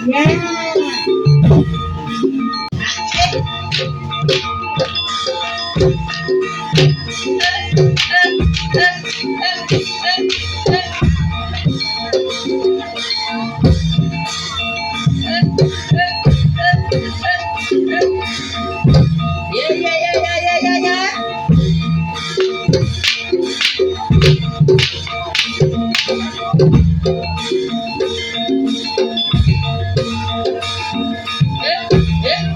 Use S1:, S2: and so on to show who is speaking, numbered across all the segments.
S1: Yeah. Yeah, yeah, yeah, yeah, yeah, yeah, yeah. Yeah, yeah,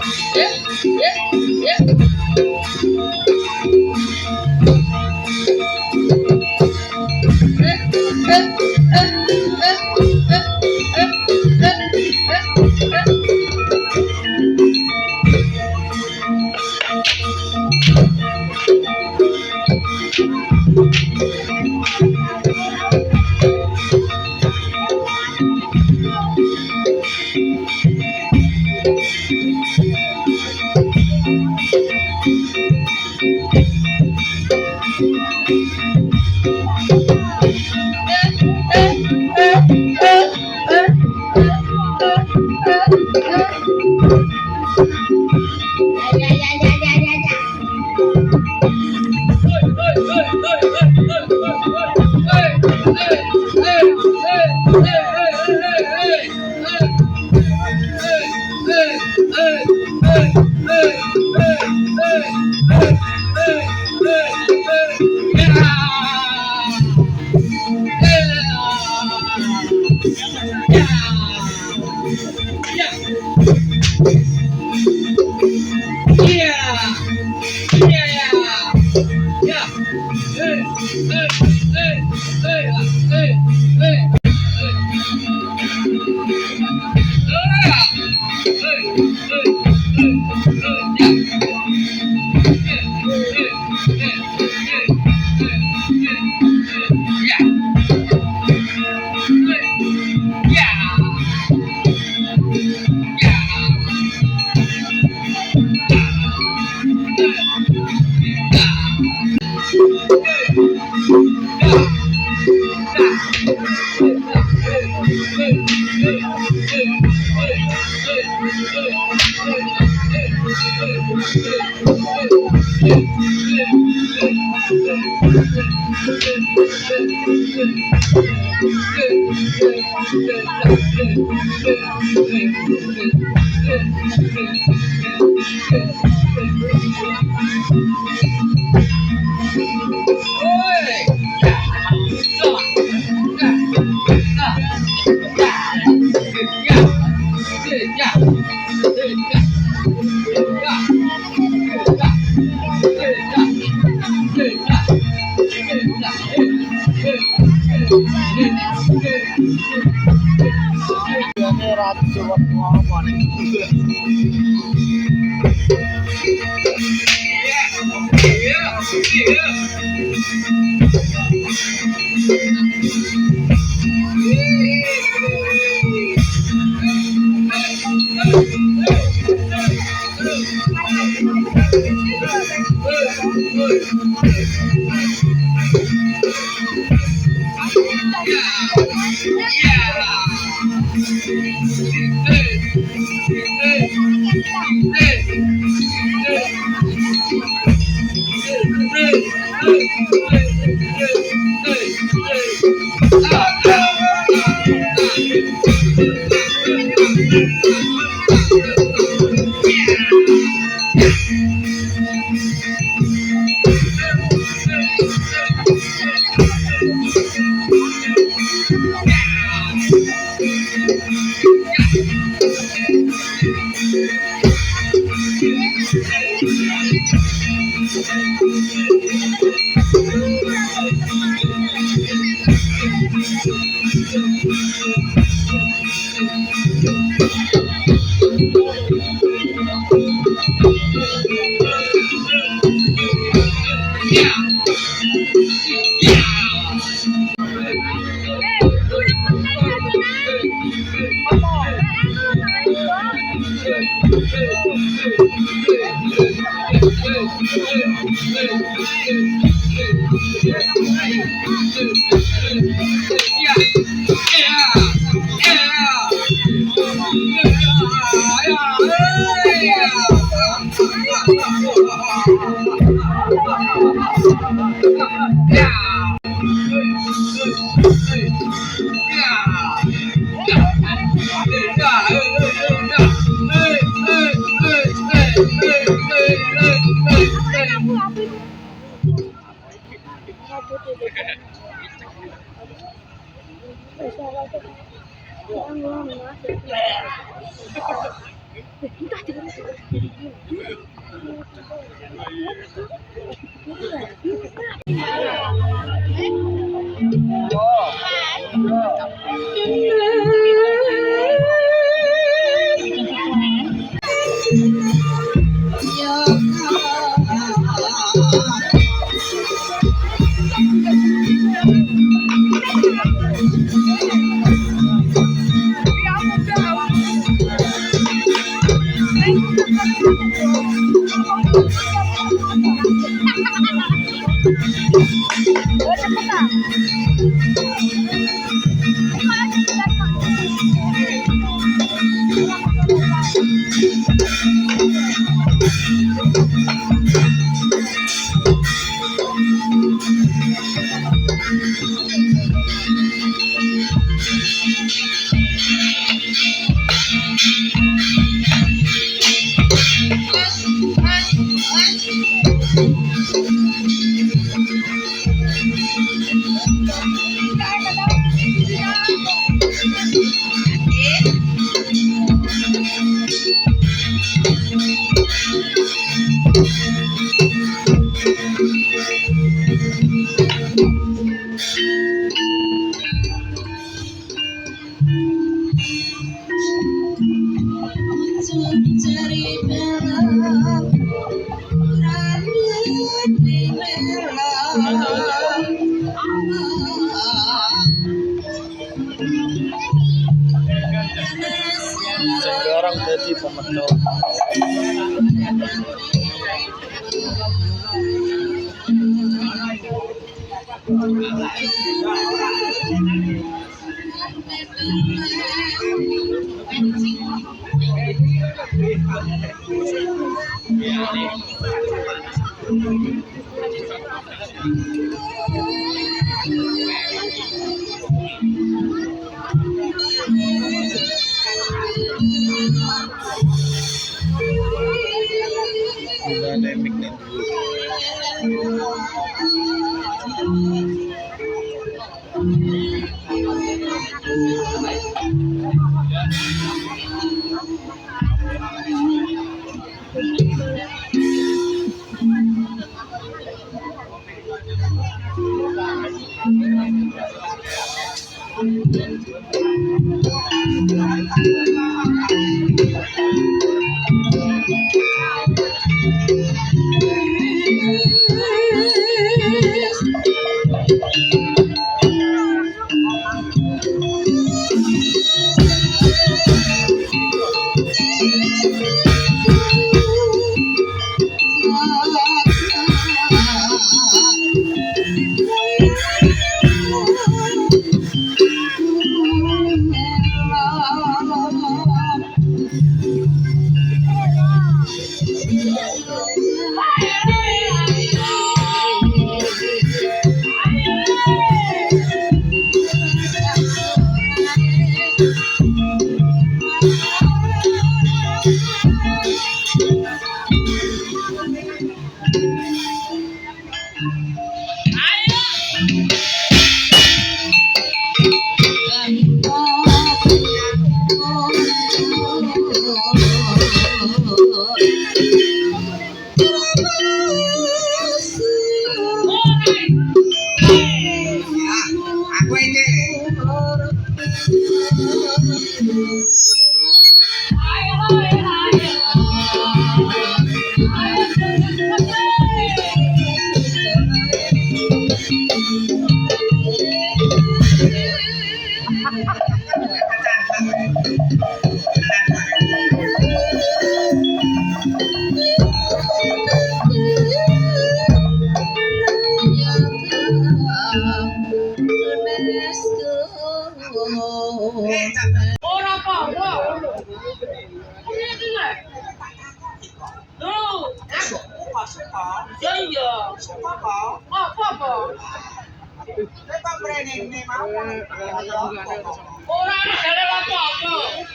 S1: yeah, yeah. Yeah, yeah, yeah, yeah, yeah, yeah.
S2: Sekarang jadi pemecah. Dynamic
S1: Ora apa-apa. Ini. Loh, ya iya. Apa-apa? Ora ada apa-apa.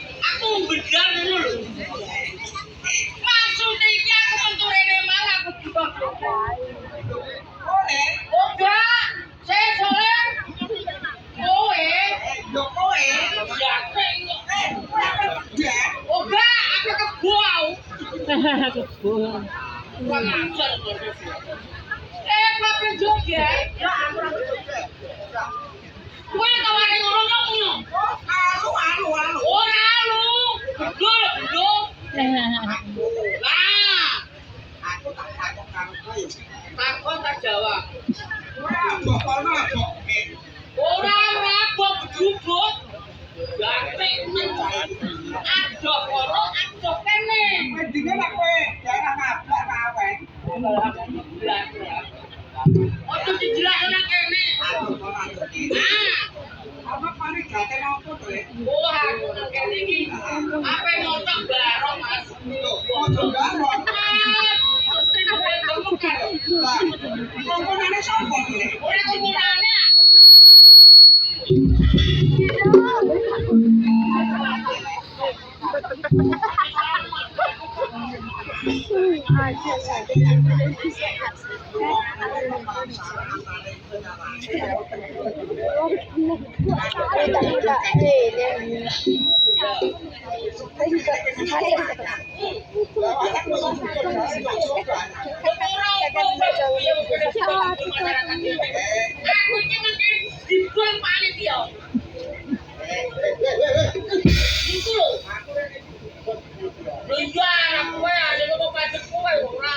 S3: Kebun.
S1: Kurang ajar kok. Kowe joget. Ya aku ora joget. Kowe kawane ngono ngono. Alu. Ora alu. Bedul. Lah. Aku tak takon karo kowe. Takon tak jawab. Ora rabok bedubuk. Gatek men. Adoh kono, adoh kene. Mendinge lek kowe daerah ngablak kawe. Ojo dijelasno nang kene. Apa paling gatek opo to? Oh, aku nang kene iki. Ape ngocok barong, Mas. Ojo barong. Komponane sapa iki? Ora komponane. Aku iki mesti dibuang panitia. Itu lho. Lho iya, kowe aja kok pacet kowe ora.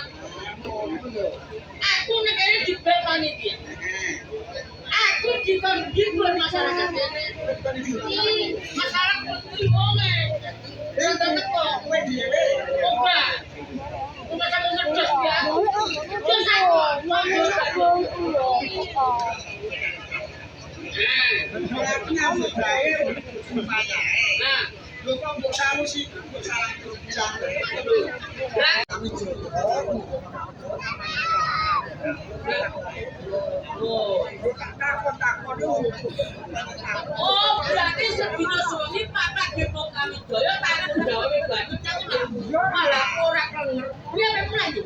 S1: Aku nek kene dibuang panitia. Aku dikon dibuang masyarakat kene. Masyarakat kuwi wonge. Ya tetep kok kowe dhewe. Coba. Coba sampe ngedos ya. Terus aku oh, berarti sedina suwi papat Depok Kamijaya tanah gawe batu cakep. Malah ora kenger. Piye mek mulai iki?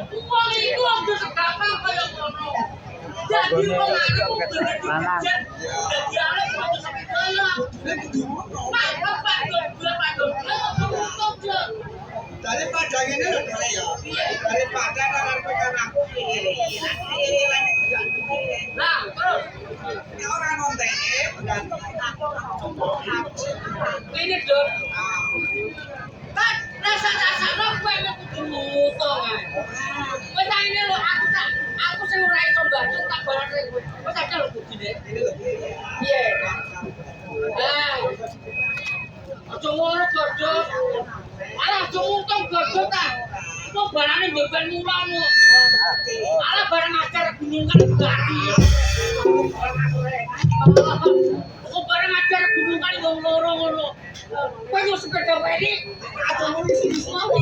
S1: Uang itu waktu sekarang kayak ngono. Jadi uang aku jadi alat waktu sekarang. Daripada ini lho ya. Daripada tangan pekan aku. Nah, terus ini orang nontene ini dong. Kan rasa-rasane kowe kudu ngutang ae. Kowe tak ini lho aku sing ora iso bantu tak barane kowe. Kowe tak lho budine. Iya. Nah. Aja ngono godhog. Alah aja ngutang godhog ta. Kok barane beban mulamu. Alah barang ajar gunungan gati. Kok barang ajar gunungan wong loro ngono. Kowe yo sepeda wae iki. Aja ngono sih. Oh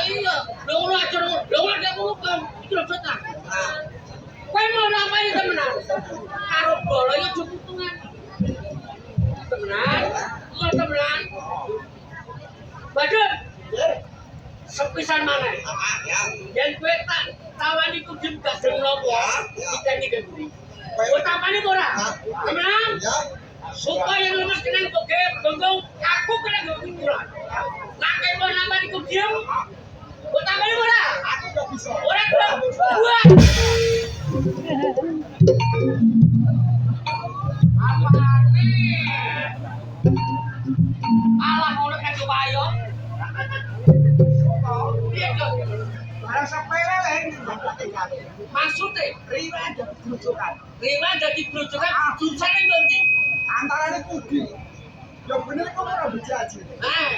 S1: iya, lho ngono ajar lho nek ngono kan iki lho ta. Kowe mau ngapain temenan? Karo bola yo juputungan. Temenan? Kok temenan? Badut. Sepisan maneh. Yen kowe tak tawani kudu gadeng nopo? Diteni gede. Kowe tapane ora? Temenan? Supaya lemes kena kok gonggong aku kena gonggong. Lah kowe nambani kudu. Kowe tapane ora? Aku gak bisa. Ora kok. Buat. Alah ngono kan wayo. Piye kok? Barang sepele lek. Maksude riwan dadi grojokan. Riwan dadi grojokan jurusan ning ndi? Antarane Kudi.
S3: Ya bener kok ora bejaji.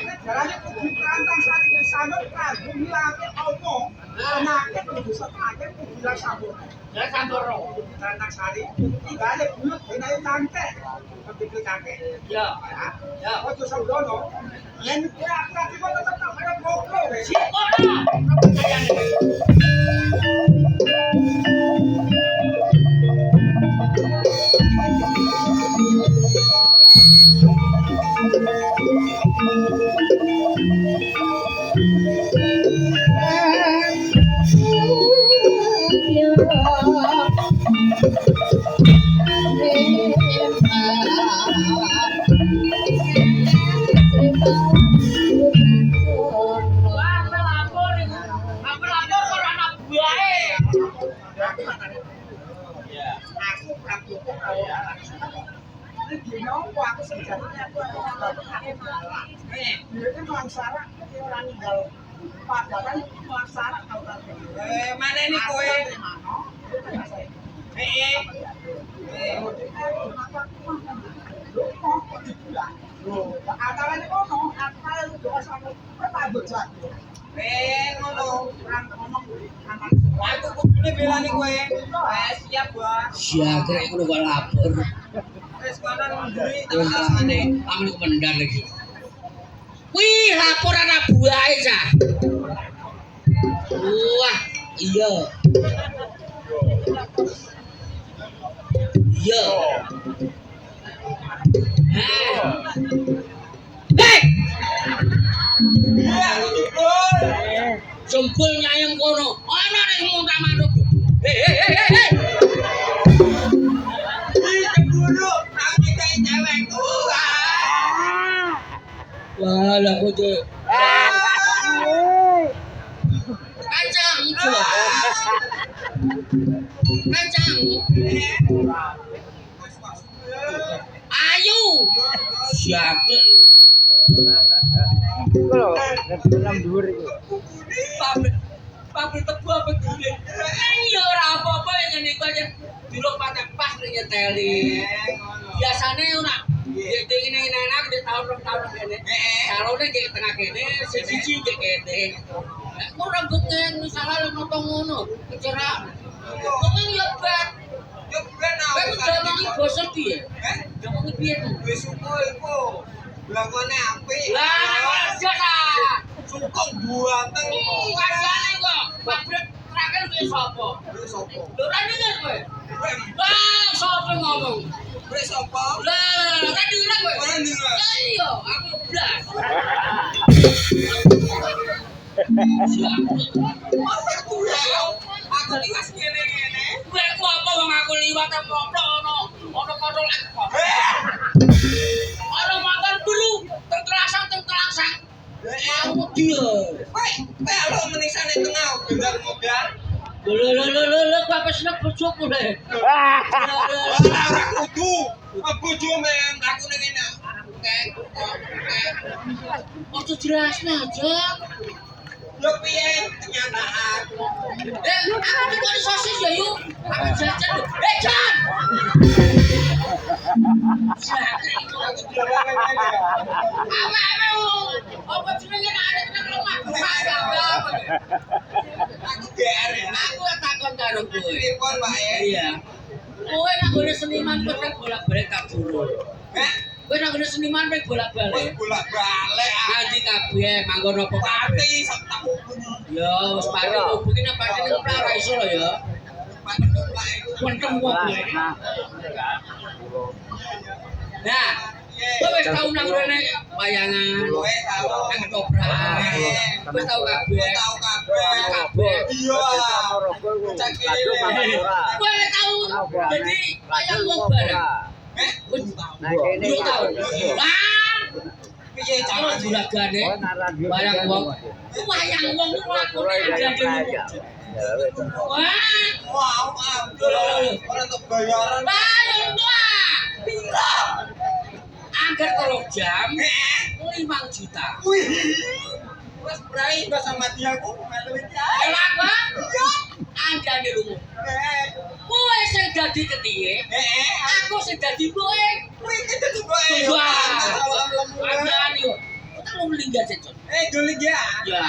S3: Nek jarane kudu prantang sari kesanut kanggo ngilangke apa. Penyakit kudu sakake kudu ilang sampun.
S1: Ya sampurno.
S3: Prantang sari tinggalane bulut benae cantik. Kepiye cantik.
S1: Ya. Ya.
S3: Ojo sembrono. Yen kowe aku kok tetep tak bayar goblok wis.
S1: Si ora. Kepercayaan. Wah, lapor iku. Aku lapor karo anak buahe.
S3: Aku prabu kok karo anak. Iki nopo aku sejatine aku malah. Iki mangsara ora ninggal padaran mangsara karo tadi.
S1: Mana ini kowe?
S3: Acarane kono, acara doa sama tak bejak.
S1: Ngono.
S3: Orang ngomong anak.
S1: Aku kudune belani kowe. Siap, Bang.
S4: Siap, kira aku udah lapor.
S1: Wis kono nduri
S4: Rasane amin kemendar lagi. Wih, lapor anak buah cah. Wah, iya. Iya. Hei! Jempol nyayang kono. Ana nek muntah manuk. Hei. Wah, lah kudu. Kancang, coba. Kancang. Ayo. Siapa? Pabrik tebu apa gede? Ya ora apa-apa yang niku aja durung patek pas nyeteli. Biasane ora ngene enak di tahun-tahun kene. Salone di tengah kene, siji di kene. Ora beken misalnya nonton ngono, kecerak. Kok yo bet. Yo ben aku jamangi basa piye? Jamangi piye to?
S5: Wis suko iku. Lakone apik.
S1: Lah, jasa.
S5: Sukong buanteng.
S1: Kancane kok. Pabrik terakhir ki sapa?
S5: Wis sapa?
S1: Lho ra denger kowe. Wah, sapa ngomong?
S5: Wis sapa?
S1: Lah, ra denger kowe.
S5: Ora denger.
S1: Ya iya, aku blas.
S5: Aku ya. Aku tiwas ngene-ngene.
S1: Kowe ku apa wong aku liwat apa ono kontrol aku. Ono motor dulu, tengkelangsang. Aku dia.
S5: Woi, lo menisane tengah gendang modal.
S1: Lho, apa seneng bojoku le.
S5: Ora kudu. Bojo men aku ning ngene.
S1: Ojo jelasna aja.
S5: Yo piye kenyataan?
S1: Aku tuh sosis ya yuk. Aku jajan. Jan.
S5: Aku dilarang ngene.
S1: Apa jenenge nek ada nang rumah?
S5: Aku GR.
S1: Aku takon karo kowe.
S5: Telepon Pak ya.
S1: Iya. Kowe nak gone seniman kowe kan bolak-balik tak dulu.
S5: Heh,
S1: Kowe nak gone seniman kowe
S5: wis
S1: bolak-balik.
S5: bolak-balik.
S1: Nanti kabeh manggon apa kabeh.
S5: Pati sak tak hubungi.
S1: Ya wis pati hubungi nek pati ning ora iso lho ya.
S5: Pati Pak iku.
S1: Konteng kok kowe. Nah, kowe wis tau nang rene wayangan.
S5: Kowe tau
S1: Nang ketoprak. Wis tau kabeh.
S5: Tahu kabeh.
S1: Kabeh.
S5: Iya. Cak kene.
S1: Kowe tau dadi wayang wong bareng.
S5: Heh,
S1: Wis belum tau. Wah,
S5: piye
S1: kalau
S5: carane?
S1: juragane wayang wong. Ku wayang wong ku lakone ada. Wah,
S5: Wow, ora untuk bayaran.
S1: bayo tua. Pira? Angger 3 jam, 5 juta.
S5: Wih. Wes brai Mbak sama dia aku melu iki.
S1: Elah apa? Anjane lunga. Kowe sing dadi ketiye, aku sing dadi kowe.
S5: Wih, kita coba
S1: Coba.
S5: Salam
S4: tinggal cecok.
S5: Dulu ya.
S4: Ya.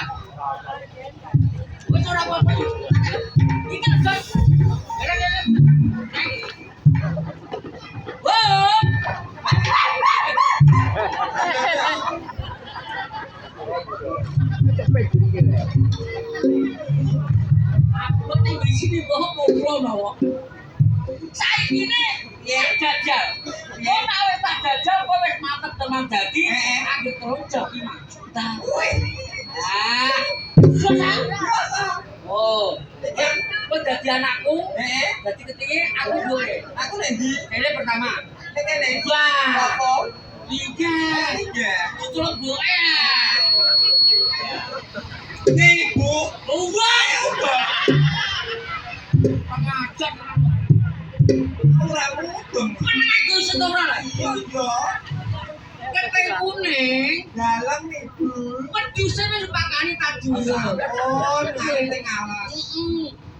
S4: Wes ora apa-apa. Iki Jon. Wah. Aku ning di sini kok ngobrol mawa. Saiki ne ya jajal. Kok tak wis tak jajal kok wis mantep teman dadi anggere terus joki 5 juta. Ah. Oh. Kok dadi anakku? Dadi ketike aku duwe.
S5: Aku nek ndi?
S4: Dene pertama.
S5: Nek kene.
S4: Wah.
S5: Apa?
S4: Tiga. Itu gue.
S5: Nih, Bu.
S4: Wah. Pengajar.
S5: Ora mudeng.
S4: Mana aku setoran lah.
S5: Iya.
S4: Keteng kuning.
S5: Dalam nih, Bu.
S4: Wedhuse wis pakani tajur.
S5: Oh, nang alas.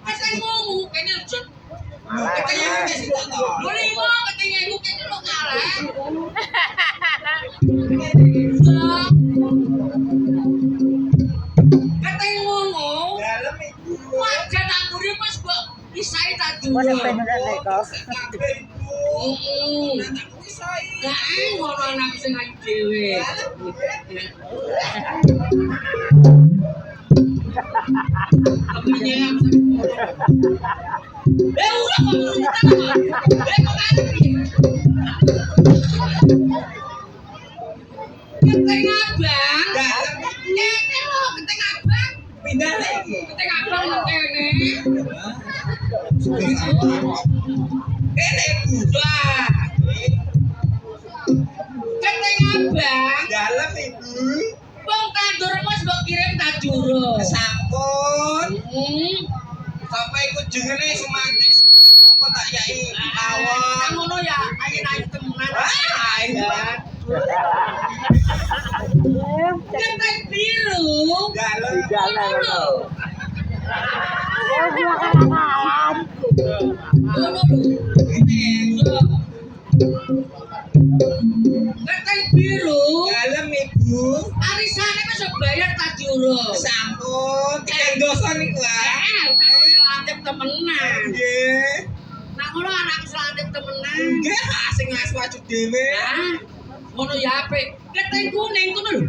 S4: Keteng ngomu kene Jon.
S5: Katanya wis itu to.
S4: Boleh mo ketenge iku kene lo ngalah. Keteng ngomu.
S5: Dalam nih, Bu.
S4: Wajan aku iki wis kok isai tajur.
S5: Kabeh, Bu.
S4: Aku isai. Lah ngono anakku sing ayu dhewe. Kepiye aku? Udah kok keteng abang.
S5: Dalam
S4: Kene lho keteng abang.
S5: pindah lagi.
S4: Keteng abang nang kene.
S5: Kene, Bu.
S4: Wah. Keteng abang.
S5: Dalam nih, Bu.
S4: Wong tandur wis mbok kirim tajur.
S5: Sampun.
S4: Sampai
S5: Jenenge Sumandi apa tak yai
S4: awon. Ngono ya, ayo temenan.
S5: Iya.
S4: Keteng biru.
S5: Dalam
S4: Ngono. Ngono lho.
S5: ini
S4: Keteng biru.
S5: dalam Ibu.
S4: Arisane wis bayar tajur.
S5: Sampun 3 dosa niku ah.
S4: Selanjut temenan.
S5: Nggih.
S4: Nah ngono anakku selanjut temenan.
S5: Nggih, sing asu acu dhewe.
S4: Nah, ngono ya apik. Keteng kuning ngono lho.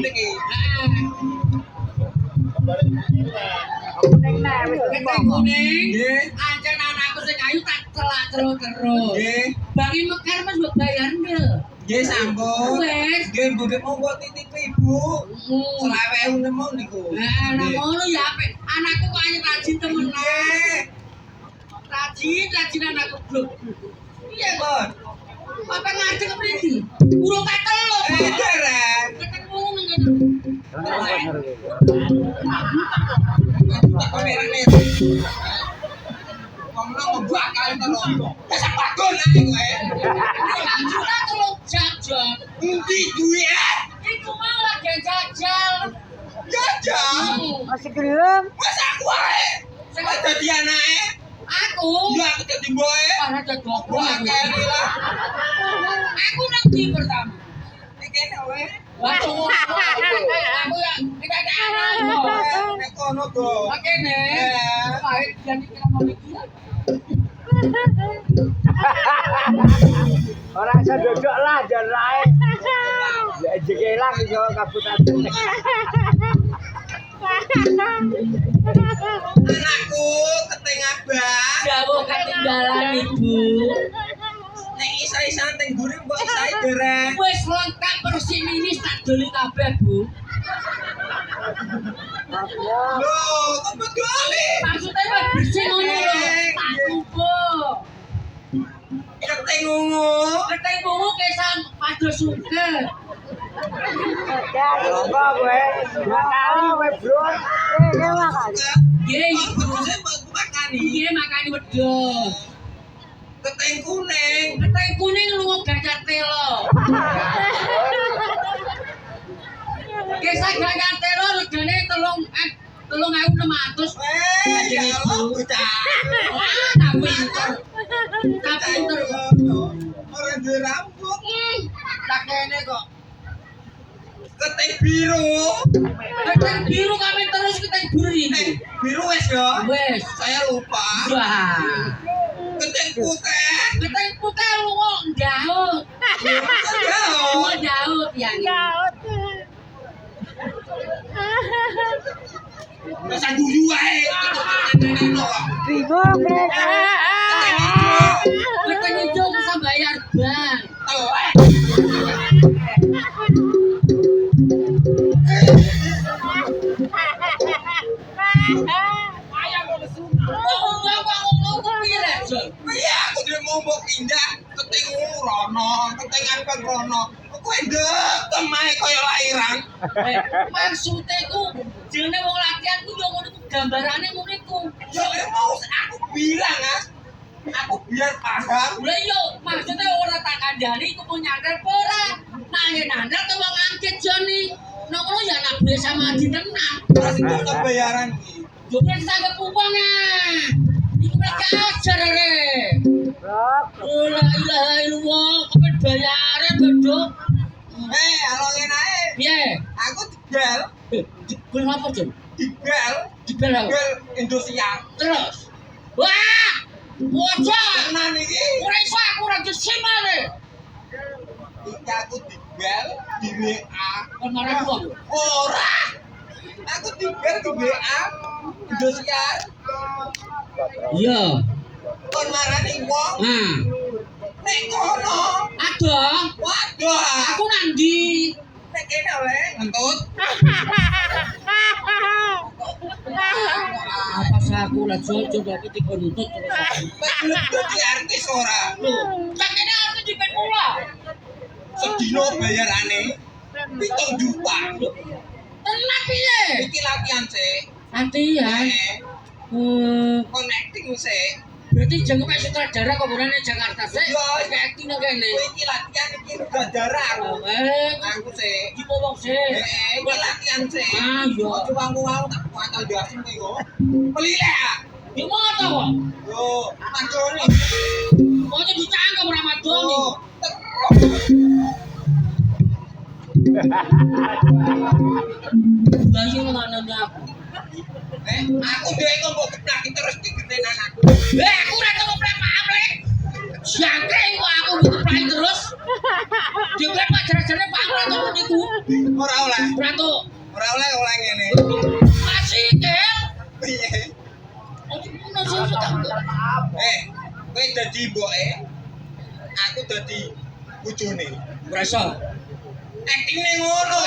S5: Niki.
S4: Keteng kuning.
S5: Nggih.
S4: Ancen anakku sing ayu tak celak terus.
S5: Nggih.
S4: Bangi mekar wis mbok bayar ndel.
S5: Nggih sampun.
S4: Wes.
S5: Nggih mboten monggo titipi Ibu. 20.000 nemu niku.
S4: Nah, ngono ya apik. Anakku kok ayo rajin temenan.
S5: Nggih.
S4: Rajin anakku blok. Iya,
S5: Pun.
S4: Papa ngajeng keprindi? Urung tak teluk.
S5: Derek.
S4: Ketemu ngene.
S5: Tak kamerane. Wong nang mbakal telu. Kasar bakul ae kowe.
S4: Juta tolong jajan.
S5: Endi duwe?
S4: Itu mau lagi jajal.
S5: Jajal.
S6: Masih gelem.
S5: Mas aku ae. Sing dadi anake.
S4: Aku.
S5: Ya aku dadi mboke.
S4: Para jadok.
S5: Wah, kene lah.
S4: Aku nang di pertama.
S5: Nek kene wae.
S4: Wah, aku ya tidak ada anak.
S5: Nek kono go.
S4: Makene. Baik jadi kita mau mikir.
S6: Ora iso duduk lah jan lae. Ya jegelang iso kabutan.
S5: Anakku keteng abang.
S4: Jauh ketinggalan ibu.
S5: Nek isa-isan teng guri mbok isae dereng.
S4: Wis lengkap persininis tak doli kabeh bu.
S5: Loh, kok bedoli?
S4: Maksudnya wis bersih ngono lho. Tak tumpuk.
S5: Keteng ungu.
S4: Keteng bungu kesan padha suge.
S6: Ya, coba kowe. Makali kowe, Bro. Kowe makan.
S4: Nggih ibu.
S5: Terus mbok makani.
S4: Nggih makani wedhus.
S5: Keteng kuning.
S4: Keteng kuning lunga gajah telo. Kisah gajah telo regane 3.600.
S5: Ya Allah, bocah.
S4: Tapi pinter.
S5: Ora duwe rambut.
S4: Tak kene kok.
S5: Keteng biru.
S4: Keteng biru kami terus keteng biru ini.
S5: Biru wes ya.
S4: Wes.
S5: Saya lupa.
S4: Wah.
S5: Keteng putih.
S4: Keteng putih lu kok Daud.
S5: Jauh.
S4: Daud yang.
S5: Masa guyu wae.
S6: Bingung mereka.
S4: Keteng hijau bisa bayar bank.
S5: Iya, aku dia mau pindah keteng rono, keteng apa rono. Kowe dekem ae koyo lairan.
S4: Maksudnya ku jenenge wong latihan ku yo ngono ku gambarane ngono iku.
S5: Ya mau aku bilang, Mas. Aku biar paham.
S4: Lah yo maksudnya ora tak kandhani iku mau nyandar apa ora. Nah yen nandar ke wong angket joni. Nek ngono ya nak biasa mandi tenang.
S5: Terus itu kebayaran iki.
S4: Yo ben sangat uang ah. Iku mereka ajar re. La ilaha illallah, kepen bayaran bedok.
S5: Halo ngene ae.
S4: Piye?
S5: Aku digal,
S4: Dibel apa, Jon?
S5: digal,
S4: Dibel apa?
S5: digal Indosiar.
S4: Terus. Wah! Bocah!
S5: Tenan iki.
S4: Ora iso aku ora disimane.
S5: Iki aku digal di WA.
S4: Kon marah wong.
S5: Ora. Aku digal di WA Indosiar.
S4: Iya.
S5: Kon marani wong.
S4: Nah,
S5: Nek kono.
S4: ada.
S5: Waduh.
S4: Aku nandi.
S5: Nek kene oleh ngentut.
S4: Apa sih aku lah jojo tapi tiga nuntut terus.
S5: Nek belum dadi artis ora.
S4: Loh, cak ini harus dipet pula.
S5: Sedino bayarane 7 juta.
S4: Tenang piye?
S5: Iki latihan sih.
S4: Latihan.
S5: Connecting sih.
S4: Berarti jangan main sutradara kuburannya Jakarta sih.
S5: Iya.
S4: Kayak acting nang kene.
S5: Iki latihan iki udara aku. Aku sih.
S4: Iki ngomong sih.
S5: Iki latihan sih.
S4: Ah, iya.
S5: Coba aku tak bakal jelasin kowe kok. Pelilek ah.
S4: Di moto kok.
S5: Yo, Madoni.
S4: Pokoknya dicangkem Ramadhani.
S5: Oh,
S4: Bayu mana aku.
S5: aku dhewe kok mbok keplaki terus digedenan aku.
S4: Aku ora tau keplak pamlek. Jangkring kok aku keplak terus. Diplek pajar-jarane Pak ora tau niku.
S5: Ora oleh.
S4: Ora tau.
S5: Ora oleh ngene.
S4: Masih kel.
S5: Piye?
S4: Ono sing tak.
S5: Kowe dadi mboke. Aku dadi bojone.
S4: Ora iso.
S5: Acting ning ngono.